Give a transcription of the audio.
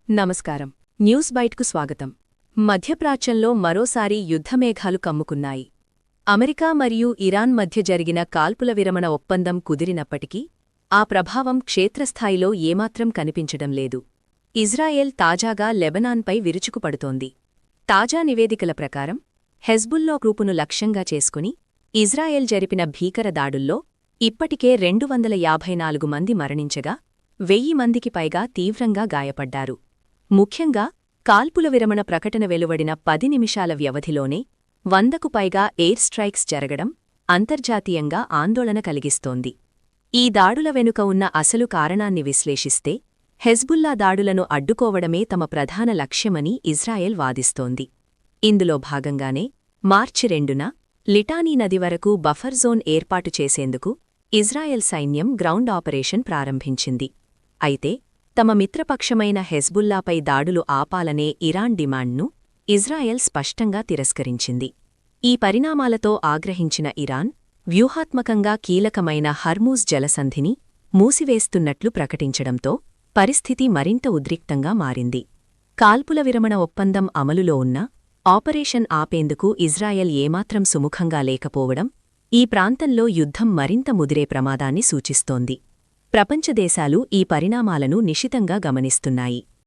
నమస్కారం. న్యూస్ బైట్కు స్వాగతం. మధ్యప్రాచ్యంలో మరోసారి యుద్ధమేఘాలు కమ్ముకున్నాయి. అమెరికా మరియు ఇరాన్ మధ్య జరిగిన కాల్పుల విరమణ ఒప్పందం కుదిరినప్పటికీ ఆ ప్రభావం క్షేత్రస్థాయిలో ఏమాత్రం కనిపించడం లేదు. ఇజ్రాయెల్ తాజాగా లెబనాన్పై విరుచుకుపడుతోంది. తాజా నివేదికల ప్రకారం హెజ్బుల్లా గ్రూపును లక్ష్యంగా చేసుకుని ఇజ్రాయెల్ జరిపిన భీకర దాడుల్లో ఇప్పటికే 254 మంది మరణించగా 1000 మందికి పైగా తీవ్రంగా గాయపడ్డారు. ముఖ్యంగా కాల్పుల విరమణ ప్రకటన వెలువడిన 10 నిమిషాల వ్యవధిలోనే 100కు పైగా ఎయిర్ స్ట్రైక్స్ జరగడం అంతర్జాతీయంగా ఆందోళన కలిగిస్తోంది. ఈ దాడుల వెనుక ఉన్న అసలు కారణాన్ని విశ్లేషిస్తే హెజ్బుల్లా దాడులను అడ్డుకోవడమే తమ ప్రధాన లక్ష్యమని ఇజ్రాయెల్ వాదిస్తోంది. ఇందులో భాగంగానే మార్చి 2న లిటానీ నది వరకు బఫర్ జోన్ ఏర్పాటు చేసేందుకు ఇజ్రాయెల్ సైన్యం గ్రౌండ్ ఆపరేషన్ ప్రారంభించింది. అయితే తమ మిత్రపక్షమైన హెజ్బుల్లాపై దాడులు ఆపాలనే ఇరాన్ డిమాండ్ను ఇజ్రాయెల్ స్పష్టంగా తిరస్కరించింది. ఈ పరిణామాలతో ఆగ్రహించిన ఇరాన్ వ్యూహాత్మకంగా కీలకమైన హర్మూజ్ జలసంధిని మూసివేస్తున్నట్లు ప్రకటించడంతో పరిస్థితి మరింత ఉద్రిక్తంగా మారింది. కాల్పుల విరమణ ఒప్పందం అమలులో ఉన్న ఆపరేషన్ ఆపేందుకు ఇజ్రాయెల్ ఏమాత్రం సుముఖంగా లేకపోవడం ఈ ప్రాంతంలో యుద్ధం మరింత ముదిరే ప్రమాదాన్ని సూచిస్తోంది. ప్రపంచ దేశాలు ఈ పరిణామాలను నిశితంగా గమనిస్తున్నాయి.